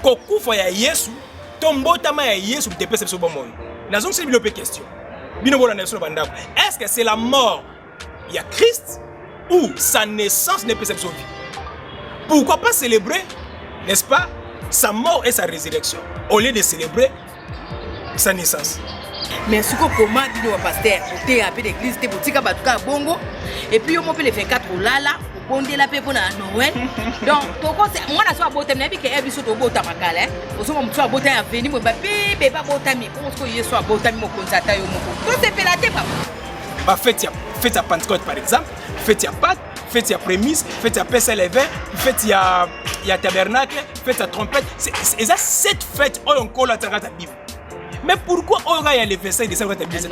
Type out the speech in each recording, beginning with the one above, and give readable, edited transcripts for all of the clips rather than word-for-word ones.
kokufa ya Yesu tombotama ya Yesu dépêche ce bon moyo nazong c'est bilo pe question bino bona na sur bandako est-ce que c'est la mort il y a Christ ou sa naissance n'est pas cette vie? Pourquoi pas célébrer, n'est-ce pas, sa mort et sa résurrection au lieu de célébrer sa naissance? Mais ce qu'on commande, nous, pasteur, pour te rappeler l'église, te pour tika batuka bongo, et puis on peut le faire 4 lala, pour bonder la paix pour Noël. Donc, moi, je suis à Botam, je suis à Bisso de Botam à Calais, je suis à Botam à venir, je suis à Botam, je suis à Botam, tout c'est pélaté, papa. Faites à Pentecôte, par exemple, faites à Pâques, faites à Prémisse, faites à Pessah les vins, faites à Tabernacle, faites à Trompette. C'est cette fête, on encore la Bible. Mais pourquoi on a les 25 décembre de la Bible?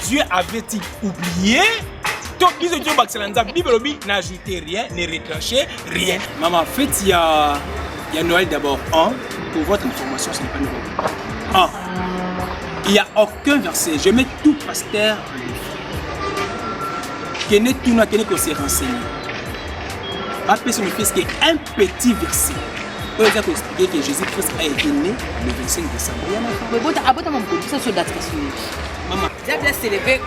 Dieu avait-il oublié? La Bible n'a ajouté rien, n'a retranché rien. Maman, en fait, il y a Noël d'abord. Pour votre information, ce n'est pas Noël. Il n'y a aucun verset. Je mets tout pasteur en défi. Qui s'est renseigné. Après, ce fils qui est un petit verset. On va expliquer que Jésus-Christ a été né le 25 décembre. Mais bon, à votre moment, ça sur date maman, j'ai bien célébré.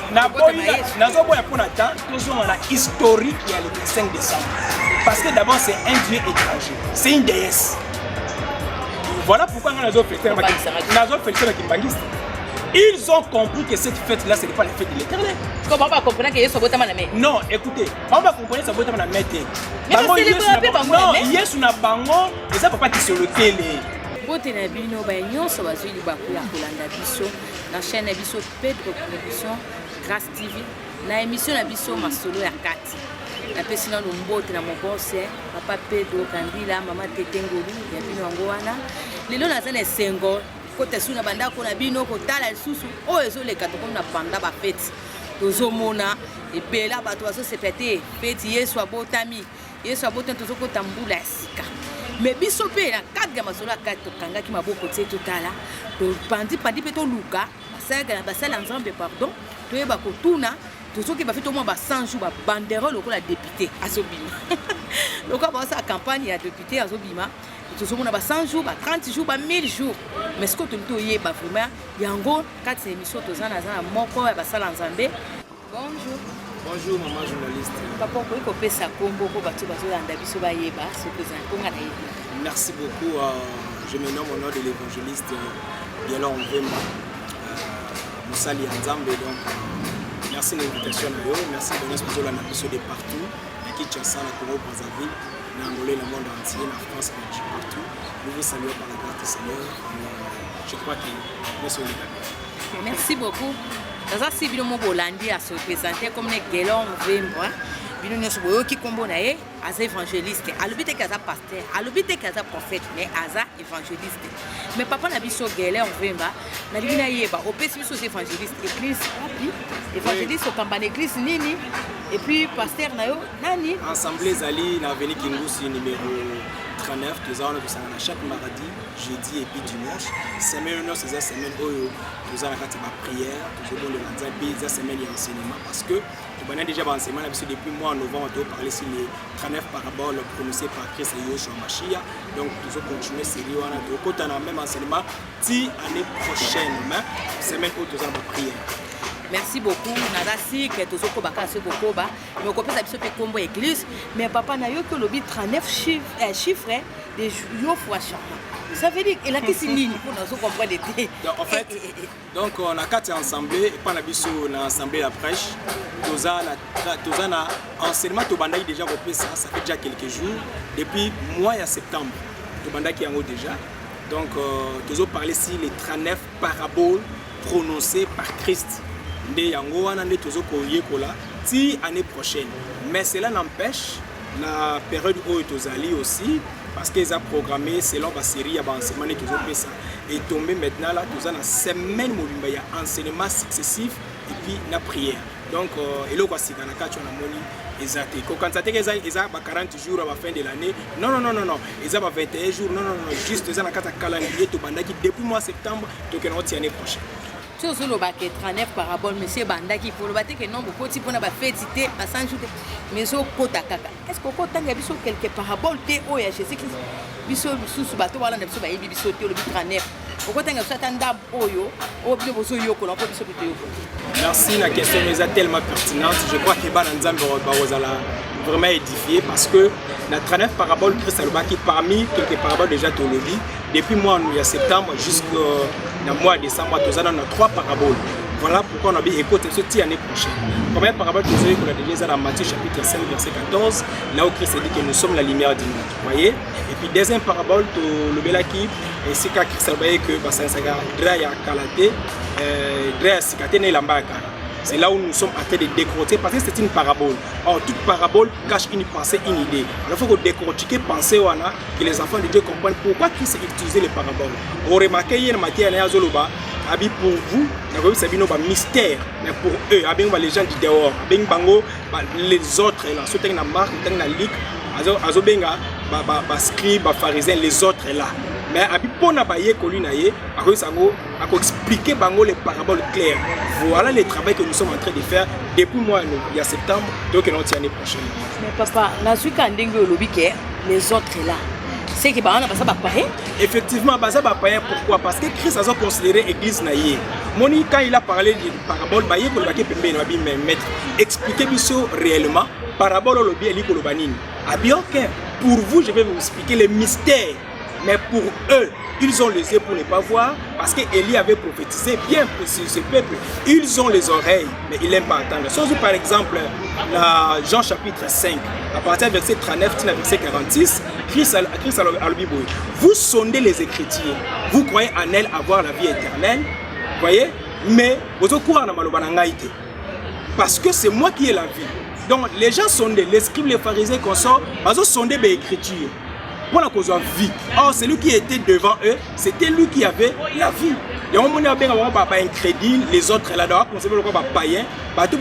Historique qui est le 25 décembre. Parce que d'abord, c'est un dieu étranger. C'est une déesse. Voilà pourquoi nous avons fait ils ont compris que cette fête-là, ce n'est pas la fête de l'Éternel. On va pas comprendre que Yesu a la main. Non, écoutez, on va comprendre que ça va la main. Mais non, Yesu n'a pas bango, et ça ne peut pas être sur le télé. Bote na bino ba nyonso bazwi libakula kolanda biso na chaîne na biso Pedro Production Grâce TV na émission na biso masolo ya kati. Na pesi na lombote na mobose papa Pedro Kandila mama Tetengolu ya bino wango wana. Lelo naza na sengo kote suna banda ko na bino ko tala lisusu o ezoleka to na panda ba fete. Tozomona ebela bato baso sepete fete Yesu abotami. Yesu abotami tozoko tambula sika. Mais biso pe na 4 ga masolo 4 to kanga ki maboko tse totala to pandi pe to luka basala nzambe pardon to yeba ko tuna to soki ba fait au moins ba 100 jours ba banderole lokola député azobima lokola ba sa campagne ya député azobima to somona ba 100 jours ba 30 jours ba 1000 jours mais ce que to yeba vraiment yango 4 émissions to zana zana moko ya basala nzambe. Bonjour. Bonjour maman journaliste. Papa, vous pouvez faire combo pour battre biso ba yeba ce que ça konga na yeba. Merci beaucoup. Je me nomme au nom de l'évangéliste Bielon Vemba. Moussali Nzambe donc merci de l'invitation à vous. Merci de nous poser la nation de partout. À Kinshasa, la Congo, Brazzaville, l'Angola, le monde entier, la France, Belgique, partout. Nous vous saluons par la grâce du Seigneur. Je crois que nous sommes les. Merci beaucoup. Dans un civil mo bolandi à se présenter comme les Bielon Vemba. Bino nyonso boyoki kombo na ye aza évangéliste alobite kaza pasteur alobite kaza prophète mais aza évangéliste mais papa na biso Bielon Vemba na libina yeba opesi biso évangéliste église papi évangéliste au kambana église nini et puis pasteur na yo nani Assemblée Zali na avenue Kingusi numéro 39 tous ans na chaque mardi jeudi et puis dimanche semaine non c'est semaine oyo tous ans na kati ba prière toujours le nzambe za semaine ya enseignement parce que on a déjà enseignement depuis mois novembre on doit parler sur les 39 paraboles prononcées par Christ et Yoshua Mashiach donc toujours continuer sérieux on a de côté on a même enseignement ti année prochaine mais semaine où tous ans ba prière. Merci beaucoup. Nadasi que tous aux baka se beaucoup ba. Mais on peut s'appuyer sur combo église. Mais papa n'a eu que le bit 39 chiffres des jours fois chaque. Ça veut dire qu'il a qui c'est ligne pour nous comprendre l'été. En fait, donc on a 4 assemblées et pas la biso na assemblée la prêche. Tozana enseignement to bandai déjà repris ça fait déjà quelques jours depuis mois de septembre. To bandai qui en déjà. Donc toujours parler sur les 39 paraboles prononcées par Christ. De yango wana nde tozoko yekola ti année prochaine mais cela n'empêche la période où tozali aussi parce qu'ils ont programmé selon la série ya enseignement ne tozo ça et tombé maintenant là tozana na semaine mobimba ya enseignement successif et puis la prière donc eloko asikana kati na moni exact ko quand ça te eza ba 40 jours à la fin de l'année non eza ba 21 jours non juste eza na kata calendrier to bandaki depuis mois septembre to que notre année prochaine. Sur le baquet 39 paraboles, monsieur Bandaki, pour le battre que non, beaucoup de gens fêter, mais au kota kaka. Est-ce qu'on compte quelques paraboles de Jésus-Christ? biso susu bato wala na biso ba yebi biso te le 39 okotenga biso tanda oyo obile bozo yoko na biso te yoko. Merci, la question est tellement pertinente. Je crois que Bananzambe Barozala vraiment édifié parce que la 39 paraboles Christ Alobaki parmi quelques paraboles déjà théologie depuis mois de septembre jusqu'au mois de décembre nous avons 3 paraboles. Voilà pourquoi on a bien écouté ce année prochaine. Première parabole que vous avez déjà dans Matthieu chapitre 5 verset 14 là où Christ dit que nous sommes la lumière du monde. Vous voyez? Et puis deuxième parabole le belaki et c'est quand Christ a dit que basansaga draya kalate draya sikate ne lambaka. C'est là où nous sommes en train de décortiquer parce que c'est une parabole. Or, toute parabole cache une pensée, une idée. Alors, il faut décortiquer, penser que les enfants de Dieu comprennent pourquoi Christ a utilisé les paraboles. Vous remarquez, il y a une matière pour vous, c'est un mystère, mais pour eux, les gens du dehors, les autres, là, ceux qui ont marque, qui ont les scribes, les pharisiens, les autres là. Mais pour nous expliquer les paraboles claires. Voilà le travail que nous sommes en train de faire depuis le mois de septembre, donc l'année prochaine. Mais papa, les autres là, c'est que ça va pareil. Effectivement, ça va pareil. Pourquoi? Parce que Christ a considéré l'église naïe. Moni, quand il a parlé de parabole, il a expliquer réellement parabole au lobby et l'ikolobanine. Pour vous, je vais vous expliquer les mystères. Mais pour eux, ils ont les yeux pour ne pas voir, parce qu'Élie avait prophétisé bien sur ce peuple. Ils ont les oreilles, mais ils n'aiment pas entendre. Si par exemple, Jean chapitre 5, à partir du verset 39 à verset 46, Christ a dit, vous sondez les Écritures, vous croyez en elles avoir la vie éternelle, vous voyez, mais vous croyez en Malobanangaïté, parce que c'est moi qui ai la vie. Donc les gens sondent, les scribes, les pharisiens qu'on sort, ils sondent les Écritures. Pour la cause de vie. Or, celui qui était devant eux, c'était lui qui avait la vie. Et on a bien incrédule, les autres là-dedans, on sait pas païen, tout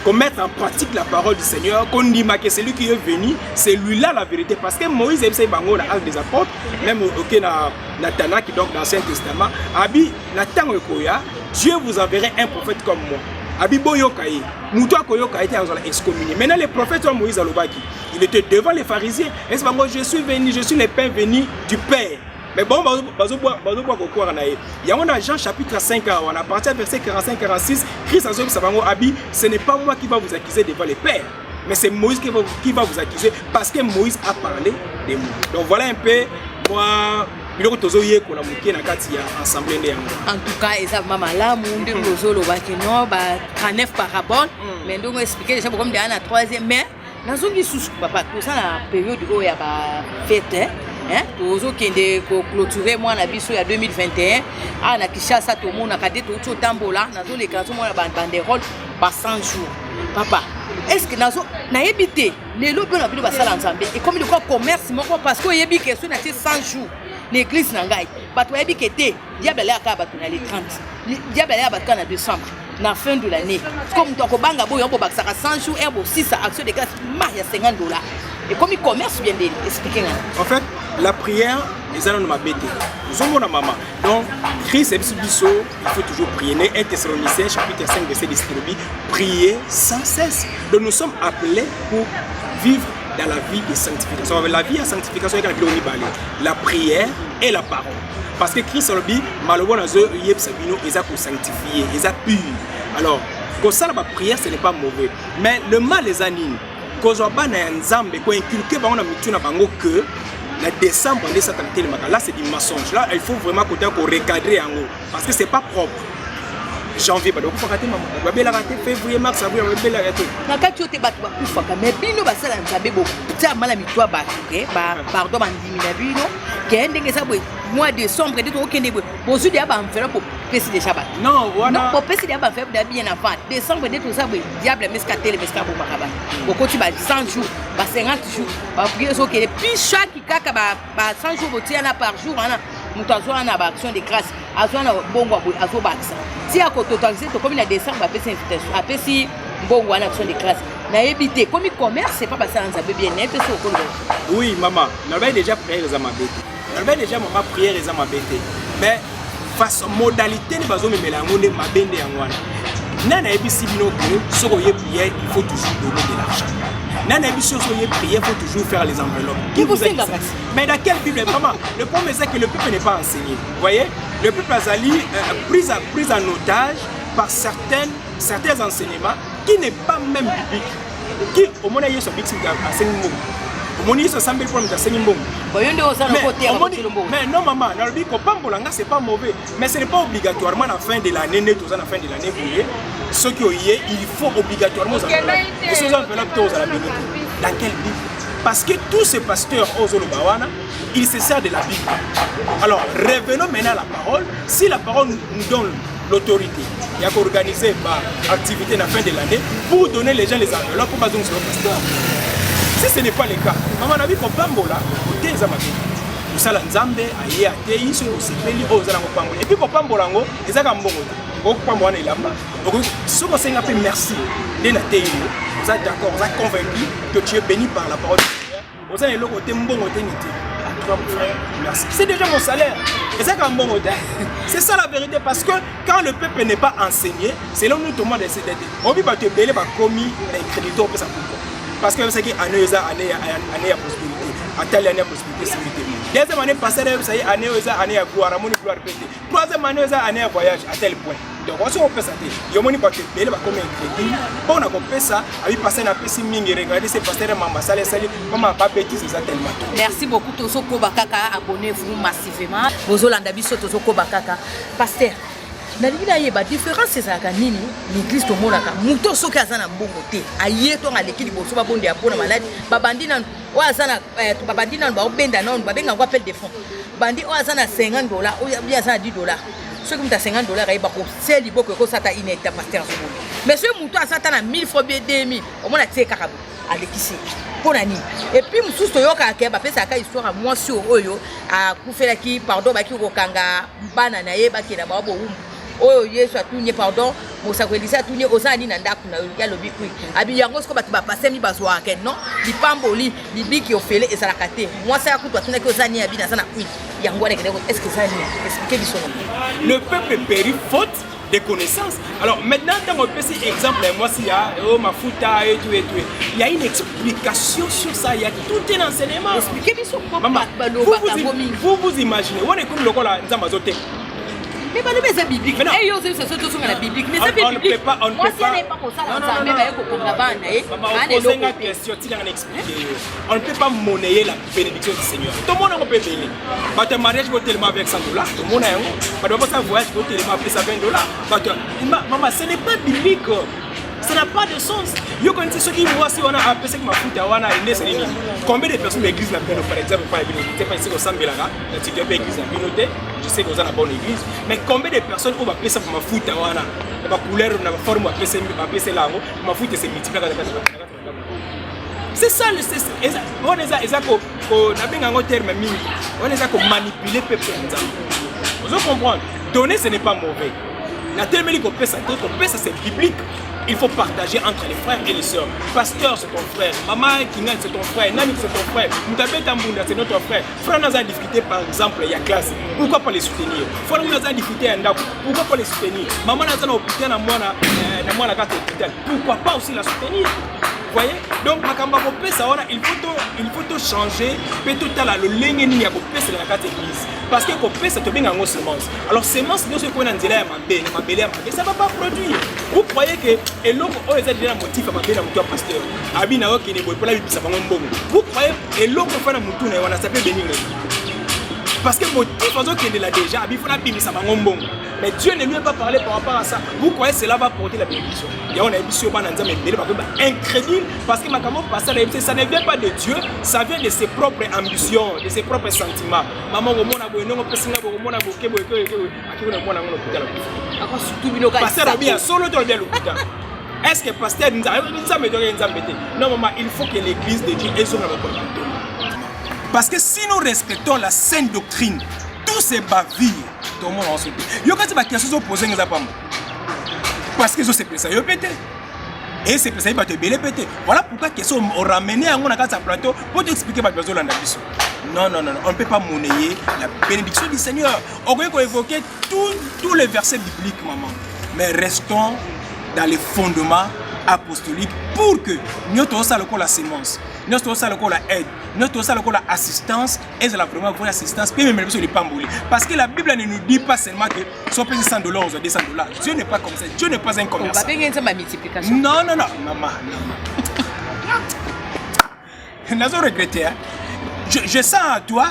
qu'on mette en pratique la parole du Seigneur, qu'on dit que c'est lui qui est venu, c'est lui-là la vérité. Parce que Moïse et Bango, la Acte des Apôtres, même dans Tanakh, donc dans l'Ancien Testament, Abi, Dieu vous enverrait un prophète comme moi. Abiboyokaï, Moutoua Koyokaï était excommunié. Maintenant, les prophètes sont Moïse Alobaki. Il était devant les pharisiens. Et c'est pas moi, je suis venu, je suis le pain venu du Père. Mais bon, il y a un Jean chapitre 5, on a partir du verset 45-46, Christ a dit, ce n'est pas moi qui va vous accuser devant les pères, mais c'est Moïse qui va vous accuser parce que Moïse a parlé de moi. Donc voilà un peu, moi. En tout cas, ils ont mamala, monde rozolo bakino, 39 paraboles, mais donc expliquer déjà comme dans la troisième mais dans une sous papa tout ça la période où il y a fête hein toujours qui est clôturer moi na biso ya 2021 ah na Kinshasa tout monde a cadé tout tambola dans les canaux moi la banderole pas 100 jours papa est-ce que nazo na habité les lobby na bilo ba sala ensemble et comme le commerce moko parce que yebi que sur na 100 jours l'église nangai bato yebi que té diable la ka bato na les 30 diable la bato na décembre na fin de l'année comme donc banga boyo ko baksa 100 jours et 6 action de grâce il y a $50 et comme il commerce bien expliquer en fait la prière les allons ma bête nous sommes na maman donc Christ et biso il faut toujours prier 1 Thessaloniciens chapitre 5 verset 10 prier sans cesse donc nous sommes appelés pour vivre dans la vie de sanctification. La vie de sanctification est la prière et la parole. Parce que Christ a dit, malheureusement, ils ont sanctifié, ils ont pur. Alors, quand ça, la prière, ce n'est pas mauvais. Mais le mal les anime. Quand on a un zambé, quand on inculque, on a mis que le décembre, là, c'est du mensonge. Là, il faut vraiment qu'on recadre en haut. Parce que ce n'est pas propre. Janvier, donc il faut rater maman. On va bien la rater février, mars, avril, on va bien la rater. Na quand tu te bats pas plus fort, mais bino ba sala nzabe bo. Ça mala mitwa ba, OK? Ba pardon bandimi na bino. Kende ngesa bo mois de décembre de to okende bo. Bozu dia ba mfera pour pesi déjà ba. Non, voilà. Non, pour pesi dia ba faire bien avant. Décembre de tout ça bo diable meskatel meska bo makaba. Boko ti ba 100 jours, ba 50 jours. Ba prier so que puis chaque kaka ba 100 jours bo tiana par jour ana. Mutazo ana ba action de grâce. Azona bongo bo azo baksa. Si à totaliser comme il a décembre après cette invitation après si bon on action de classe na éviter comme il commerce c'est pas passer en bien net sur oui maman n'avait déjà prière les amabété n'avait déjà maman prière les amabété mais façon modalité ne bazo me melango mabende yango wana nana ebisi bino que sokoye prière il faut toujours donner de l'argent Dans les émissions, il faut toujours faire les enveloppes. Qui vous a dit ça? Mais dans quelle Bible, maman? Le problème c'est que le peuple n'est pas enseigné. Vous voyez? Le peuple a pris en otage par certains enseignements qui n'est pas même biblique. Qui, au moins, il y a ce biblique enseignement. Mais non, maman, c'est pas mauvais. Mais ce n'est pas obligatoirement à la fin de l'année, ce qu'il y a, il faut obligatoirement. Dans quelle Bible? Parce que tous ces pasteurs aux Olobawana, ils se servent de la Bible. Alors, revenons maintenant à la parole. Si la parole nous donne l'autorité, il y a qu'organiser une activité à la fin de l'année pour donner les gens les enveloppes pour baser sur le pasteur. Si ce n'est pas le cas, maman a vu qu'on pambola, côté des amateurs. Tout ça, l'ensemble, aïe, aïe, ils sont aussi payés aux alentours. Et puis, pour pambolango, ils ont un bon mot. Pour pambola, il a pas. Donc, si on s'est appelé merci, les natés, vous êtes d'accord, vous êtes convaincu que tu es béni par la parole du Seigneur. Vous avez le côté bon côté nité. Merci. C'est déjà mon salaire. Et c'est un bon modèle. C'est ça la vérité, parce que quand le peuple n'est pas enseigné, c'est là où nous demandons de s'aider. On va te payer, va commis les crédits, on peut ça pour. Parce que c'est qu'année à possibilité, à telle année à possibilité, c'est deuxième année passée, ça y est, année à gloire, à mon gloire pété. Troisième année à voyage, à tel point. Donc, on peut ça. Il y a mon papier, il va comme un crédit. Bon, on a compris ça, à lui passer un peu si ming et regarder ces pasteurs, maman, ça les salit, maman, pas bêtise, c'est ça tellement. Merci beaucoup, Tozo Kobakaka, abonnez-vous massivement. Bozolanda biso Tozo Kobakaka. Pasteur. La différence c'est ça l'église to monaka muto soki azana mbongo te ayeto ngaleki liboso babonde ya pona malade babandi nan o azana babandi nan ba benda non babenga ko appel de fonds bandi o azana $50 o bien azana $10 soki muta $50 ayeba ko seli boko ko sata ineta pasteur sobo mais ce muto azata na 1000 fois bien 2000 o mona tie kakabo alekisi pona ni et puis mususu to yoka ke ba pesa ka histoire moi sur oyo a kufelaki pardon ba ki ko kanga bana na ye ba ki na ba bo oh Yesu atunye pardon mosakwelisa atunye ozani na ndaku na ya lobi kui abi yango siko batu ba passer mi bazwa ke non li pamboli li biki ofele ezalaka te moi ça yakutwa tuna ki ozani ya bina sana kui yango avec est-ce que ça ni expliquer biso le peuple périt faute de connaissances. Alors maintenant dans mon petit exemple moi si ya oh mafuta et tout il y a une explication sur ça, il y a tout un enseignement. Expliquez biso vous imaginez on est comme le kola nzamba zote. Mais pas le biblique. Mais c'est surtout sur la biblique. Mais c'est biblique. On ne peut pas. On ne peut pas monnayer la bénédiction du Seigneur. Tout le monde peut payer. Votre mariage vaut tellement avec $100. Tout le monde a un. Votre voyage vaut tellement avec $20. Maman, ce n'est pas biblique. Ça n'a pas de sens. Yo quand c'est ce qui voit si on a appelé ça que ma foute on a une série. Combien de personnes l'église n'a pas par exemple pas une église pas ici au Sambela là, tu es église à Binoté, je sais que vous avez une bonne église, mais combien de personnes on va appeler ça pour ma foute on a la couleur on a la forme appeler ça là, ma foute c'est multiplié c'est ça le c'est on les a ko na benga ngo terme mingi. On les a ko manipuler peuple nzambe. Vous comprenez? Donner ce n'est pas mauvais. La terme qu'on peut ça c'est biblique. Il faut partager entre les frères et les sœurs. Pasteur, c'est ton frère. Maman Kingan, c'est ton frère. Nani, c'est ton frère. Moutabe Tambunda, c'est notre frère. Frère, nous a discuté par exemple, il y a classe. Pourquoi pas les soutenir? Frère, nous a discuté un d'accord. Pourquoi pas les soutenir? Maman, nous a hôpital, la carte hôpital. Pourquoi pas aussi la soutenir? Vous voyez? Donc, il faut tout changer. Peut-être le lengeni ya kopesa la carte église. Parce que kopesa to benga ngo semence. Alors semence nous ce qu'on a dit là ça va pas produire. Vous croyez que eloko o eza déjà motif à bena mutu pasteur. Abina o kini boy pour la bibisa bango mbongo. Vous croyez eloko fana mutu na wana ça peut bénir. Parce que le motif est là déjà, il faut la Bible, ça va bon. Mais Dieu ne lui a pas parlé par rapport à ça. Vous croyez que cela va porter la bénédiction? Et on a vu sur incrédible parce que ça ne vient pas de Dieu, ça vient de ses propres ambitions, de ses propres sentiments. Maman, est-ce que pasteur nous a non, maman, il faut que l'église de Dieu ait son rapport. Parce que si nous respectons la sainte doctrine, tous ces bavires, tout le monde en se dit. Il y a des questions posées parce que c'est ça, ils pété. Et c'est ça, ils vont te péter. Voilà pourquoi ils sont ramenés à mon plateau pour t'expliquer ma besoin de non, on ne peut pas monnayer la bénédiction du Seigneur. On peut évoquer tous les versets bibliques, maman. Mais restons dans les fondements apostolique pour que nous avons la sémence, nous avons la aide, nous avons l'assistance et c'est vraiment pour l'assistance parce que la Bible ne nous dit pas seulement que si on paye $100 ou $200, Dieu n'est pas comme ça, Dieu n'est pas un commerçant. Non, maman. Nous avons regretté. Je sens à toi.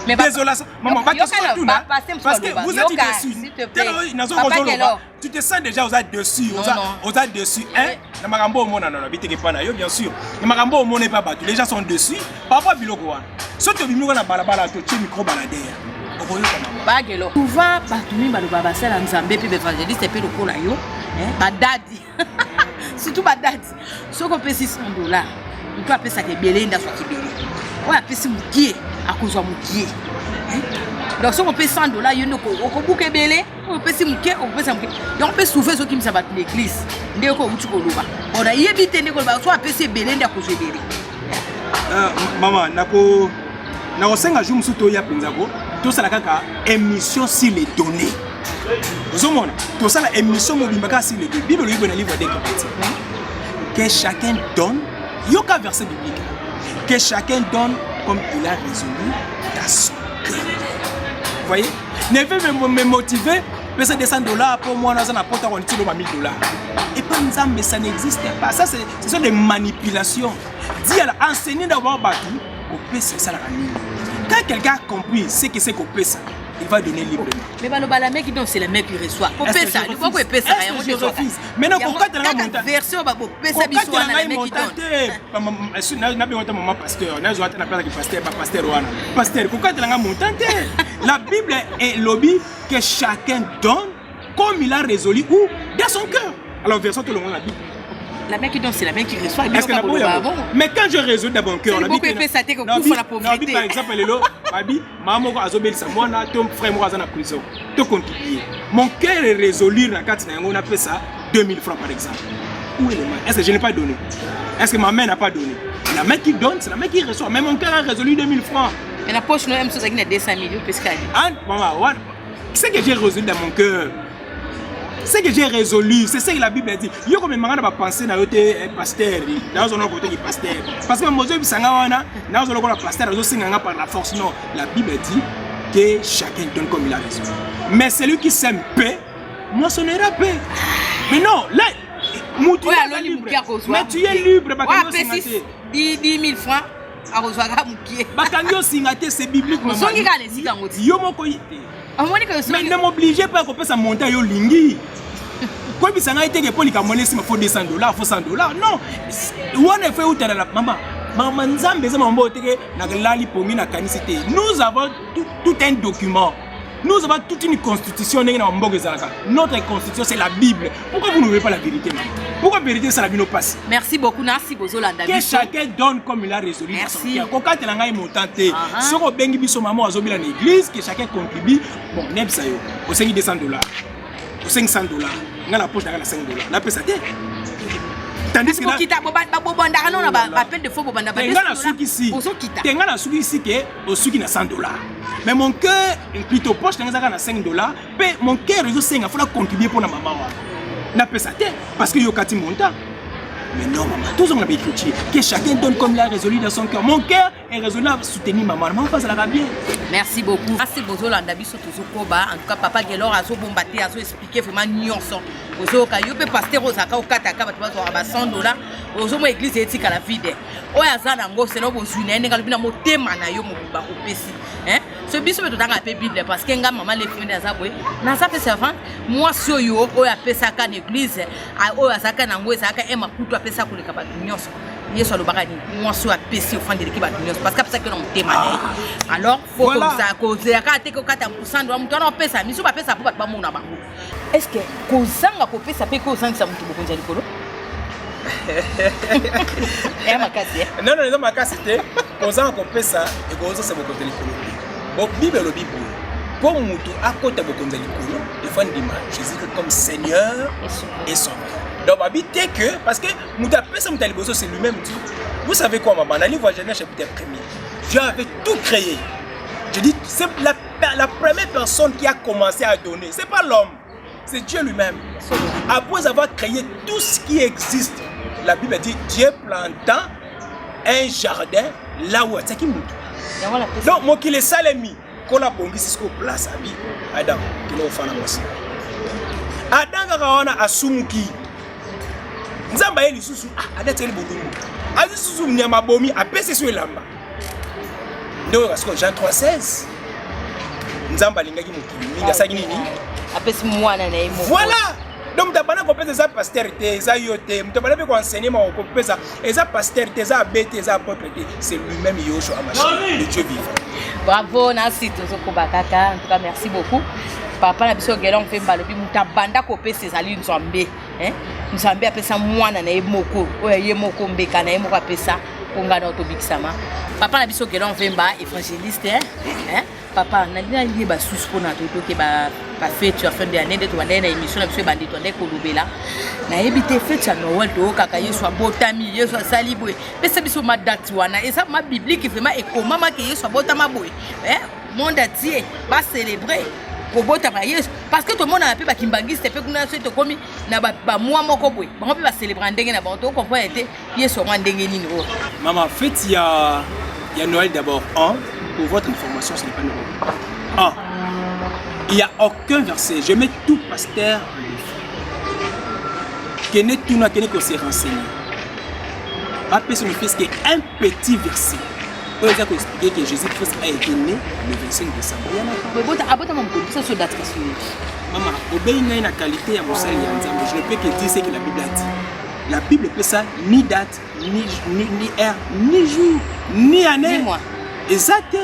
Mais désolation. Maman, parce que vous êtes dessus. Tu te sens déjà dessus. Dessus. Bien sûr. Les gens sont dessus. Parfois, si tu as un balabala, tu as un micro baladeur. Souvent, surtout badadi. Si on paye $600, on peut appeler ça que Belinda soit Kibeli. On appelle ça Moukié à cause de Moukié. Donc si on paye $100, il y a un bouquet belé, on peut se Moukié, on peut se Moukié. Donc on peut souffrir ceux qui me savent l'église. On a évité de soit appeler ça Belinda à cause de Belé. Maman, nako senga jour musuto ya pinzako, tout ça la kaka émission sur les données. Tout ça, l'émission Mobimbaka sur le Bible, le livre des Corinthiens. Que chacun donne, il y a un verset biblique. Que chacun donne comme il a résolu dans son cœur. Vous voyez? Ne veut me motiver, mais c'est $100 pour moi, on a porté $1,000. Et pas mais ça n'existe pas. Ça, ce sont des manipulations. Dis à enseigner d'abord Batou, on peut c'est ça la famille. Quand quelqu'un a compris ce que c'est qu'on peut ça, il va donner librement. Mais le mec qui donne, c'est le mec qui reçoit. Pour payer ça, il faut que payer ça. Je refuse. Maintenant, pourquoi tu as la version pour payer ça, il faut que le mec qui donne. Je suis un pasteur. Je suis un pasteur. Pourquoi tu as la montante? La Bible est lobby que chacun donne comme il a résolu ou dans son cœur. Alors, version tout le monde la Bible. La mec qui donne, c'est la mec qui reçoit. Mais quand je résous dans mon cœur, on a dit que par exemple, maman a zobel ça, moi ton frère moi en prison. Te contribuer. Mon cœur est résolu dans quatre on appelle ça 2000 francs par exemple. Où est le mal? Est-ce que je n'ai pas donné? Est-ce que ma mère n'a pas donné? La mec qui donne, c'est la mec qui reçoit. Mais mon cœur a résolu 2000 francs. Mais la poche nous aime ça qui n'a 200 000 parce que maman, c'est que j'ai résolu dans mon cœur. C'est que j'ai résolu, c'est ce que la Bible dit. Il y a comme un penser dans le pasteur, dans un autre côté pasteur. Parce que Moïse Bisangawana, dans un autre pasteur, par la force. Non, la Bible dit que chacun donne comme il a raison. Mais celui qui s'aime paix, moi ce n'est pas paix. Mais non, là, mais tu es libre. 10 000 francs à rejoindre Moukié. Bakangyo Singate, c'est biblique. Mais ne m'obligez pas à couper sa montagne au Lingi. Quoi que ça n'a été que pour les Camerounais, il faut $200, il faut $100. Non, où on est fait où tu as la maman. Maman, nous avons tout un document. Nous avons toute une constitution. Notre constitution, c'est la Bible. Pourquoi vous ne voulez pas la vérité? Pourquoi la vérité, ça la vie passe? Merci beaucoup. Merci beaucoup. Que chacun donne comme il a résolu. Merci. Quand tu as monté, si on a bengi son maman à Zobila l'église, que chacun contribue. Bon, n'aime ça. Au $200, au $500, on a la poche d'argent à $5. La paix ça t'est. Tandis que mais mon cœur plutôt poche $5. Mais mon cœur il faut contribuer pour la maman. Na pesa parce que yokati monta. Mais non maman, tous on a écrit que chacun donne comme il a résolu dans son cœur. Mon cœur est résolu à soutenir maman. Maman passe la bien. Merci beaucoup. Merci beaucoup Landabiso toujours koba. En tout cas papa Gelor a so bombaté a so expliquer vraiment nyonso. Ozo ka yo pe pasteur ozaka okataka ba $100. Ozo mo église éthique à la vide. Oya zana ngo selo bozuna ene kalubina motema na yo mo ba opesi. Hein? Ce biso be totanga pe Bible parce que nga maman le fini azabwe. Na ça fait servant. Moi si yo oya pesa ka église, oya zaka na ngo zaka e makutu apesa koleka ba nyonso. Yeso alobaka ni moi si apesi ofandi ki ba nyonso parce que ça que non motema. Alors faut comme ça causer ka te ko kata $100 mutu na opesa miso ba pesa po ba mona bango. Est-ce que kozanga ko pesa pe ko sangisa mutu bokonza likolo? Non, non, ma casse c'était kozanga ko pesa e kozo se bokonza likolo. Bon, Bible le Bible. Pour Moutou, à côté de Bokonzalikolo, il faut dire Jésus comme Seigneur et Sauveur. Donc, habiter que, parce que Moutou a fait ça, c'est lui-même dit. Vous savez quoi, maman, dans le livre de Genèse, chapitre 1er, Dieu avait tout créé. Je dis, c'est la première personne qui a commencé à donner. Ce n'est pas l'homme. c'est Dieu lui-même. Après avoir créé tout ce qui existe, la Bible dit Dieu planta un jardin là où c'est qui monte. Donc moi qui les salemi, qu'on a bongi c'est ce qu'on place à vie. Adam, qui nous fait la moitié. Adam quand on a asumuki. Nzamba yeli susu Adam teli bodumbu. Azu susu nyama bomi apese sur lamba. Donc parce que Jean 3:16. Nzamba lingaki mukili minga saki nini? Apesi mwana na yemo. Voilà. Donc tabana ko pesa za pasteur te za yote mtabana pe ko enseigner ma ko pesa eza pasteur te za bete eza apôtre te c'est lui-même Yoshua Mashiach le Dieu vivant. Bravo Nancy Tozoko Bakaka, en tout cas merci beaucoup. Papa na biso gela on fait balobi mutabanda ko pesa ezali nzambe hein nzambe apesa mwana na yemoko oyo yemoko mbeka na yemoko apesa konga na otobikisama. Papa na biso gela on fait ba évangéliste hein papa na dina lié ba sous pour na toto ke ba fête tu as fait de année de toi na émission na biso bandi to ndeko lobela na ebité fête ya Noël to kaka Yesu abotami Yesu asali boy pesa biso ma date wana et ça ma biblique vraiment et comment ma ke Yesu abotama boy hein monde entier va célébrer pour botama Yesu parce que tout le monde a peu ba kimbangiste pe kuna so to komi na ba mois moko boy ba pe ba célébrer ndenge na ba to comprendre été Yesu wa ndenge nini o Maman fête il y a Noël d'abord pour votre information, ce n'est pas nouveau. Il n'y a aucun verset. Je mets tout pasteur en défi. Qui tout n'a que s'est renseigné. Après, ce fils qui est un petit verset. Pour expliquer que Jésus-Christ a été né le 25 décembre. Maman, obéis la qualité à mon salut. Je ne peux que dire ce que la Bible a dit. La Bible peut ça ni date, ni heure, ni jour, ni année. Dis-moi. Exact.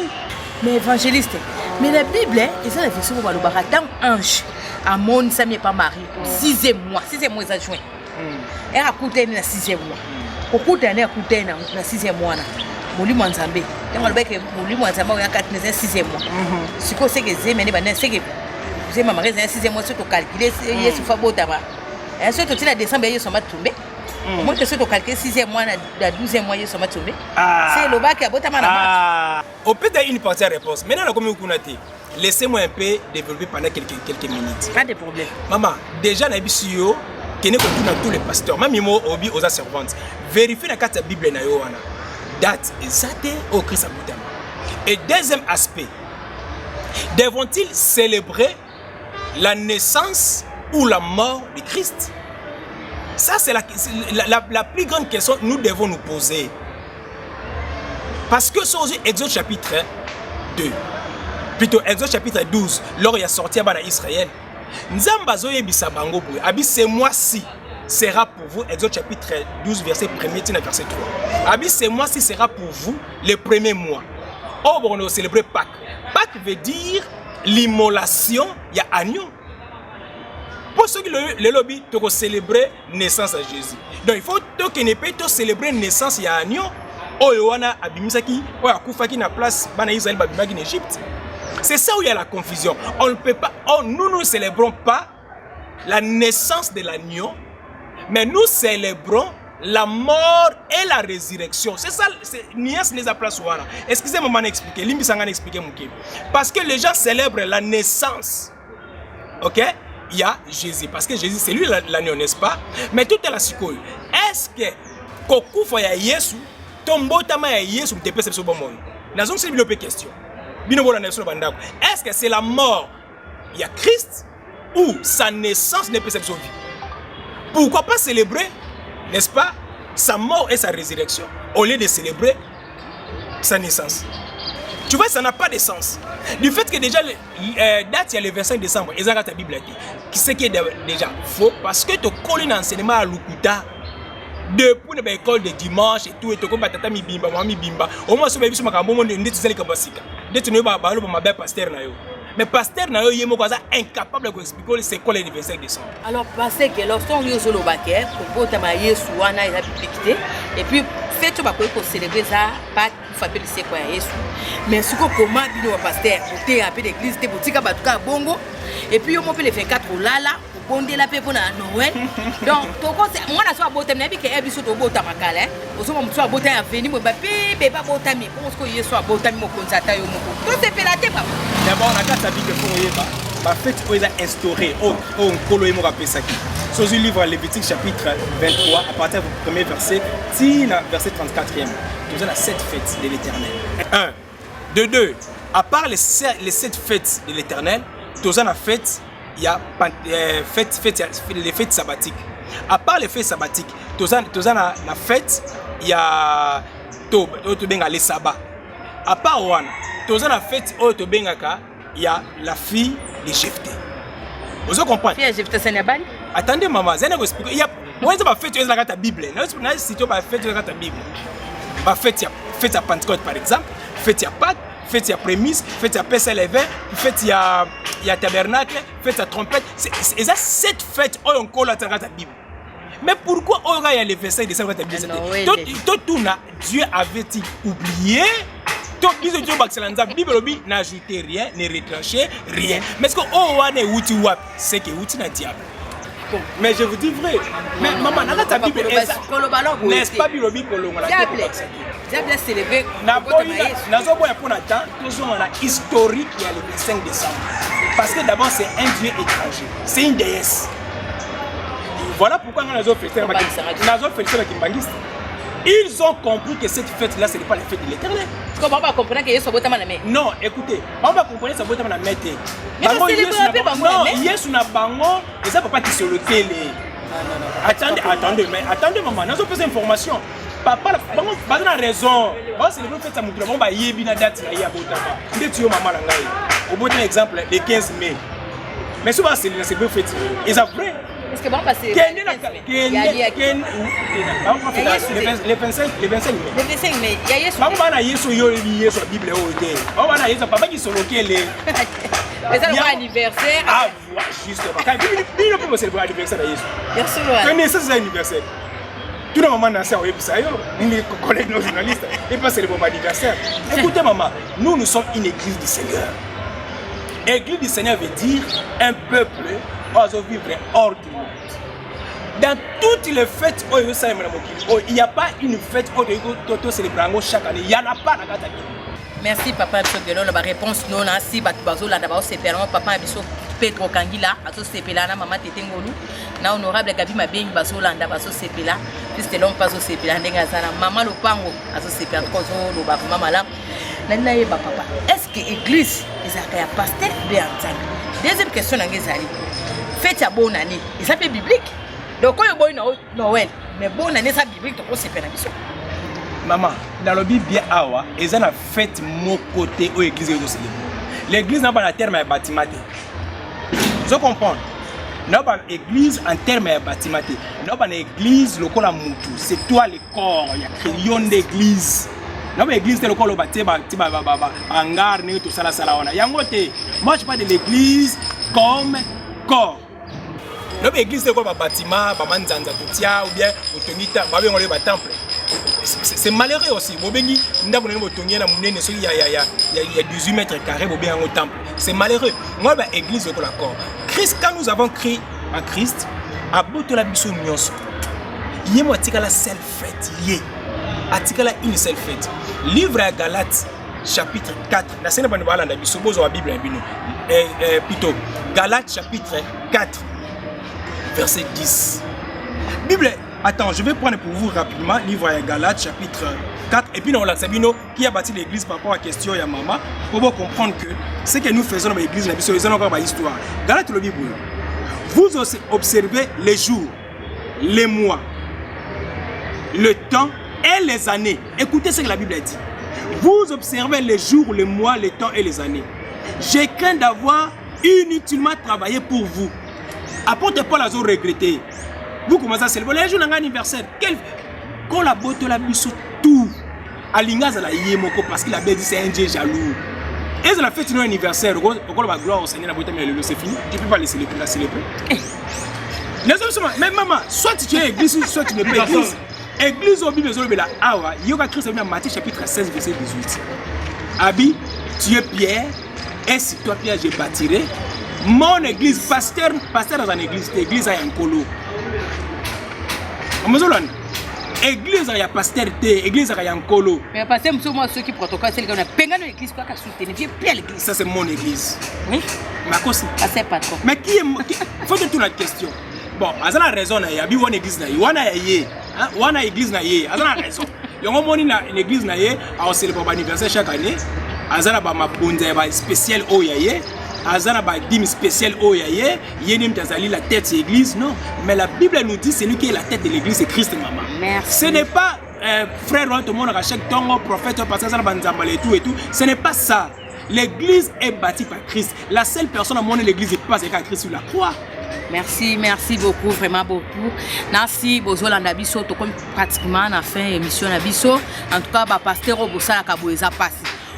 Mais évangéliste, mais la Bible, et ça la version où le baratam ange, à mon sami pas mari, 6e mois ça juin. Elle a coûté na 6e mois. Au coût d'un a coûté na 6e mois na. Moli mwanzambe. Quand le bec moli mwanzambe il y a 4 6e mois. Ce que c'est que c'est mais c'est que c'est ma mari 6e mois sur calculer Yesu fa botama. Et surtout tu la décembre Yesu m'a tombé. Moi que c'est au calcul 6e mois na 12e mois Yesu m'a tombé. C'est le bac à botama na. Au peut être une partie de réponse. Maintenant comme vous connaissez, laissez-moi un peu développer pendant quelques minutes. Pas de problème. Maman, déjà na bisio qui n'est pas tous les pasteurs, même moi obi aux servantes. Vérifiez la carte de la Bible na yo wana. Date exacte au Christ abotama. Et deuxième aspect, devront-ils célébrer la naissance ou la mort de Christ? Ça, c'est la plus grande question que nous devons nous poser. Parce que sur Exode chapitre 2, plutôt Exode chapitre 12, lors il a sorti à Israël, ce mois-ci sera pour vous, Exode chapitre 12, verset 1er, verset 3. Ce mois-ci sera pour vous le premier mois. Oh, on va célébrer Pâques. Pâques veut dire l'immolation, il y a agneau. Pour ceux qui le lobby, tu vas célébrer la naissance de Jésus. Donc il faut que célébrer la naissance de agneau. C'est ça où il y a la confusion. On ne peut pas, nous ne célébrons pas la naissance de l'agneau, mais nous célébrons la mort et la résurrection. C'est ça, Nias les a place. Excusez-moi de m'expliquer. Parce que les gens célèbrent la naissance. Ok? Il y a Jésus, parce que Jésus c'est lui l'agneau, n'est-ce pas? Mais tout est la psychologie. Est-ce que Kokufa ya Yesu, Tombotama ya Yesu, te pese bon moi? Nous avons une question. Est-ce que c'est la mort, il y a Christ, ou sa naissance n'est pas sa vie? Pourquoi pas célébrer, n'est-ce pas, sa mort et sa résurrection, au lieu de célébrer sa naissance? Tu vois, ça n'a pas de sens. Du fait que déjà, date, il y a le 25 décembre, et ça, ta Bible qui c'est qui est déjà faux, parce que tu colles un enseignement à Lukuta, depuis l'école de dimanche et tout, et tu comme tata mi bimba, mami bimba, au moins, ce que tu as dit, tu as dit, tu as dit, pasteur na yo. Mais pasteur na yo, il est incapable d'expliquer c'est quoi le 25 décembre. Alors, parce que lorsqu'on y est au baquet, pour travailler sur un an, il a publicité, et puis, fait tu vas célébrer ça, pas faire c'est quoi Yesu. Mais ce qu'on commande nous pasteur, pour te un peu d'église, te boutique batuka bongo, et puis on peut le faire 4 là, pour bonder la paix pour Noël. Donc, moi la soirée botam, n'a pas que ebiso to botam makala, au moment où tu as botam à venir, moi bébé pas botam, pour ce que Yesu a botam mon constat yo mon. Tout c'est pélaté papa. D'abord on a qu'à s'habiller pour y pas. fête où ils ont instauré, on colo et mon rappel ça qui. Sur le livre Lévitique chapitre 23, à partir du premier verset, verset 34e, nous avons 7 fêtes de l'Éternel. 1. De 2. À part les 7 fêtes de l'Éternel, nous avons fête, il y a les fêtes sabbatiques. À part les fêtes sabbatiques, nous avons la fête, il y a les sabbats. À part One, nous avons la fête, il y a la fille de Jephthé. Vous comprenez? Fille de Jephthé, c'est Nabal. Attendez, maman, je vais vous expliquer. Il y a une fête, il y a la Bible. Il y a une fête, il y a la Bible. La fête à Pentecôte, par exemple. Fête à Pâques, fête à Prémices, fête à Pessah les vins, fête à Tabernacle, fête à Trompette. C'est ça, 7 fêtes, on colle à la Bible. Mais pourquoi il y a les versets de cette Bible? Dieu avait-il oublié? La Bible n'a ajouté rien, n'a retranché rien. Mais ce que c'est que c'est un diable. Mais je vous dis vrai. Mais maman, ta Bible n'est-ce pas Bible Diable s'est levé. Historique, il y a le 5 décembre. Parce que d'abord, c'est un Dieu étranger. C'est une déesse. Voilà pourquoi nous avons fait ça. Ils ont compris que cette fête-là, ce n'est pas la fête de l'Éternel. Comment on va comprendre que Yesu a main? Non, écoutez, on va comprendre que ça va être main. Mais non, Yesu n'a pas et ça ne peut pas qu'ils se le télé. Attendez, maman, nous avons fait cette information. Papa, pas de raison. C'est le fait que nous avons fait une date. Nous avons fait un exemple le 15 mai. Mais souvent, c'est le fait. Ils ont vrai. Est-ce que bon passer le 25 mai. Le 25 mai. Il y a Yesu. Maman Yesu Yesu Bible au papa Yesu papa qui sont locaux mais ça le anniversaire. Ah justement. Quand il peut célébrer l'anniversaire de Yesu. Bien sûr. Connais ça c'est anniversaire. Tout le moment dans ça oui ça yo. Mes collègues nos journalistes ils passent célébrer l'anniversaire. Écoutez maman, nous sommes une église du Seigneur. Église du Seigneur veut dire un peuple qui vivre hors du monde. Dans toutes les fêtes, il n'y a pas une fête où on célèbre chaque année. Il n'y en a pas dans la Bible. Merci papa la réponse non si bazo la d'abord c'est papa biso Pedro Kangila aso sepela na maman tete ngolu na honorable Gabi Mabengi bazo landa bazo sepela puisque l'on passe au sepela ndenga sana maman Lopango aso sepela kozo lo ba maman la na yeba papa est-ce que église ezaka ya pasteur be anzana? Deuxième question na ngezali fête ya bonne année et ça fait biblique donc quand il boy Noël mais bonne année ça biblique donc c'est pena biso. Maman, dans le Bible bien awa, ils ont la fête mon côté où l'église est célébrée. L'église n'a pas la terme à bâtiment. Vous comprenez? N'a pas l'église en terme à bâtiment. N'a pas l'église le corps à moutou. C'est toi le corps. Il y a trillion d'églises. N'a pas l'église le corps le bâtiment. Hangar ne tout ça la salaona. Yangote. Moi je parle de l'église comme corps. N'a pas l'église le corps bâtiment, bamanzanza tutia ou bien otonita, babé on le temple. C'est malheureux aussi. Il y a 18 mètres carrés au temple. C'est malheureux. Moi, l'église est d'accord. Christ, quand nous avons créé en Christ, à bout de la mission, il y a une seule fête. Il y a une seule fête. Livre à Galates, chapitre 4. La scène de la Bible. Plutôt, Galates, chapitre 4, verset 10. Bible. Attends, je vais prendre pour vous rapidement livre à Galates chapitre 4 et puis nous la Sabino qui a bâti l'église par rapport à la question de maman pour vous comprendre que ce que nous faisons dans l'église, c'est encore une histoire. Galates le Bible. Vous observez les jours, les mois, le temps et les années. Écoutez ce que la Bible dit. Vous observez les jours, les mois, les temps et les années. J'ai craint d'avoir inutilement travaillé pour vous. Apôtre Paul a regretté. Vous commencez à célébrer les jours d'anniversaire. Quand la beauté la mise tout, à l'ingaz à la yémoko parce qu'il a bien dit c'est un Dieu jaloux. Et ça a fait un anniversaire. Quand la gloire au Seigneur, c'est fini. Tu ne peux pas les célébrer. Mais maman, soit tu es église, soit tu n'es pas église. Église au Bible, il y a Christ dans Matthieu chapitre 16, verset 18. Abi, tu es Pierre, et si toi Pierre, je bâtirai mon église. Pasteur dans une église, l'église a un colo. église ya pasteur te, église ya nkolo. Mais pasteur monsieur moi ceux qui protocole c'est qu'on a pengano l'église quoi qu'à soutenir viens plus à l'église. Ça c'est mon église. Oui. Ma cause. Ça c'est pas trop. Mais qui faut te tourner la question. Bon, azana raison na ya bi one église na wana ye. Hein? Wana église na ye, azana raison. Yongo moni na l'église na ye, a célébrer l'anniversaire chaque année. Azana ba mabonza ba spécial o ya ye. Azana ba dîme spécial o ya ye. Yenim tazali la tête de l'église non, mais la Bible nous dit celui qui est la tête de l'église c'est Christ maman. Merci. Ce n'est pas frère tout le monde à chaque temps prophète pasteur ça banzambale et tout. Ce n'est pas ça. L'église est bâtie par Christ. La seule personne à mon l'église est pas c'est Christ sur la croix. Merci, merci beaucoup, vraiment beaucoup. Merci, Bozo Landabiso, tout comme pratiquement na fin émission Nabiso. En tout cas, pasteur Obosa la Kaboeza passe.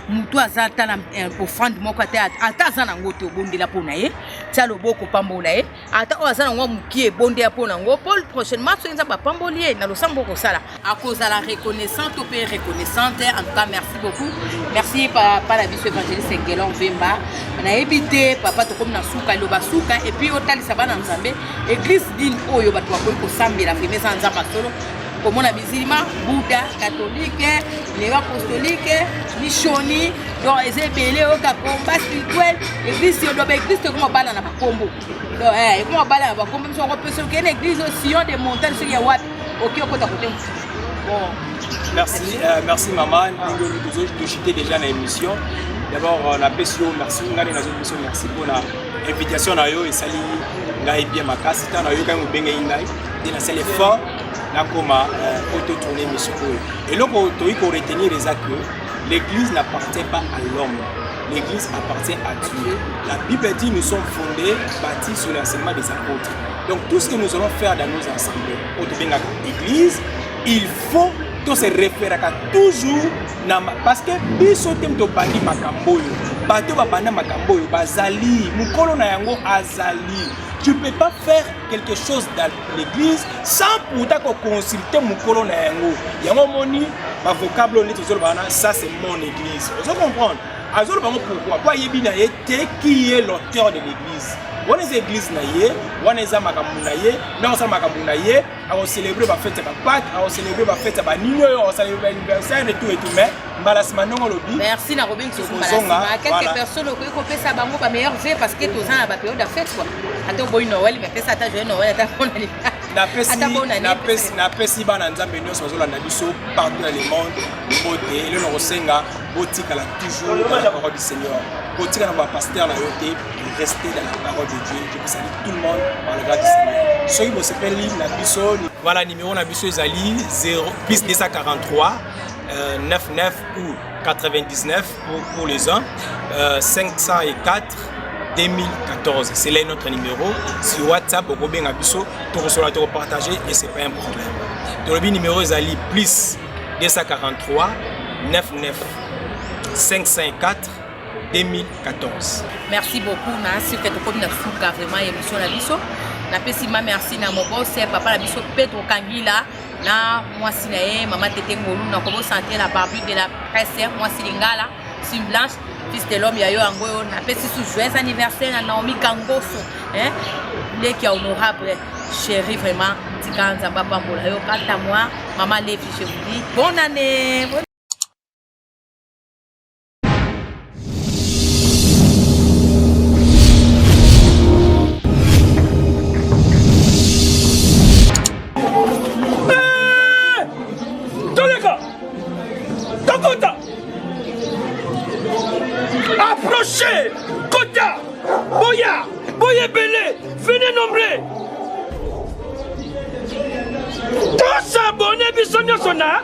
Mutu azata na offrande moko ata azana ngote obonde la pona ye tia loboko pambola ye ata azana ngwa mukie bonde ya pona ngo Paul prochainement so nza ba pambolier na losambo ko sala à cause de la reconnaissante au père reconnaissante. En tout cas merci beaucoup, merci papa la biso évangéliste Ngelon Vemba na ebité papa to comme na suka loba suka et puis otali sabana nzambe église din oyo bato ba ko sambela feme za nzamba solo comme on a musulman, Bouddha, catholique, les apostoliques, missionnés, donc ils ont belé au combat spirituel, l'église doit l'église comme on parle dans la combo. Donc comment on parle dans la combo, on peut se qu'il y a une église au sillon des montagnes sur les watts. OK, on peut t'apporter. Bon. Merci, merci maman. Nous avons chuté déjà dans l'émission. D'abord, on a merci, on a merci pour l'invitation na yo et sali ngai bien makasi tana yo quand on benga ingai dina c'est l'effort na koma auto tourner mission et là pour retenir les que l'église n'appartient pas à l'homme, l'église appartient à Dieu. La Bible dit nous sommes fondés, bâtis sur l'enseignement des apôtres. Donc tout ce que nous allons faire dans nos assemblées auto benga église, il faut se référer toujours parce que biso temto bandi makambo yo bato ba banda makambo yo bazali mukolo na yango azali. Tu peux pas faire quelque chose dans l'église sans pourtant consulter mukolo na yango yango moni ba vocable on est bana ça c'est mon église. Vous comprendre azolo bango pourquoi yebi na yete qui est l'auteur de l'église. On est église na ye, on est za makambo na ye, na on sa makambo na ye, on célébrer ba fête ba Pâques, on célébrer ba fête ba nino, on célébrer l'anniversaire et tout mais mbalasima ndongo lobi. Merci na Robin qui quelques personnes qui ont fait ça bango ba meilleur vœu parce que tous ans la période de fête quoi. Ata boy Noël mais fait ça ta joyeux Noël ata bon na pesi bana nzambe nyonso bazolanda biso partout dans le monde bote le no senga botika la toujours la parole du Seigneur botika na ba pasteur na yote rester dans la parole de Dieu. Je vous salue tout le monde par le grâce du Seigneur. Soyez bon s'appelle na biso voilà numéro na biso ezali 0 plus 243 99 ou 99 pour les uns 504 2014, c'est là notre numéro. Sur WhatsApp, vous pouvez partager et c'est pas un problème. Donc le numéro est Ali plus 243 99 554 2014. Merci beaucoup. Merci que tu as fait vraiment émission la biso. Na pesima merci na mon boss papa la biso Pedro Kangila na moi sinae maman Tete Ngolu na ko sentir la barbure de la presse moi silingala Sim Blanche fils de l'homme yayo angoyo na pesi sous joyeux anniversaire na Naomi Kangoso hein les qui honorable chérie vraiment tikanza papa mbola yo kata moi maman Levi je vous dis bonne année. Approchez, Kota, Boya, Boya Belé, venez nombreux. Tous abonnés Bisogna Sona,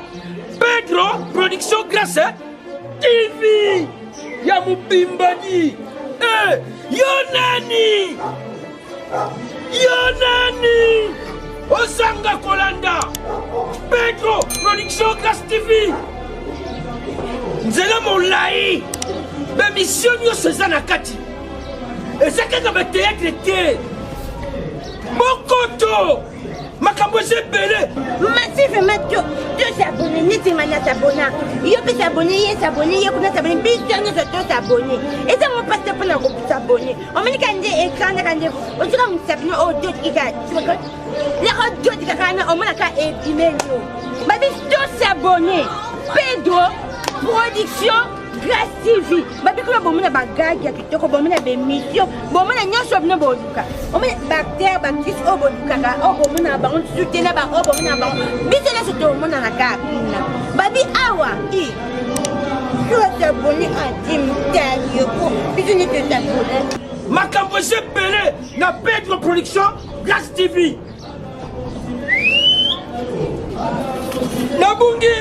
Pedro, Production Grâce, TV, Yamubimbadi, Yonani, Osanga Kolanda, Pedro, Production Grâce TV, Nzela Moulaï. Mais mission nous c'est na kati. Et c'est que le théâtre était Mokoto makambo eza ebele. Massif Mathieu, tu s'abonner, ni t'es manière s'abonner. Il peut s'abonner, s'abonner, s'abonner, puis tu as s'abonner. Et ça mon pasteur pour s'abonner. On me dit quand des écrans, quand des, on dit comme s'abonner au deux qui gagne. Tu vois les autres qui gagnent, on m'a qu'à épimer nous. Ma vie, tu s'abonner. Pedro, production. Grâce TV, babi ko bomu na bagage ya kitoko bomu na be mission, bomu na nyonso bino boduka. Omu bacteria bacteria o boduka ka o bomu na ba on soutena ba o bomu na ba. Bise na soto bomu na ka kuna. Babi awa i. Tu as abonné à Tim Dario ko. Bise ni te abonné. Makambo eza ebele na Pedro Production Grâce TV. Nabungi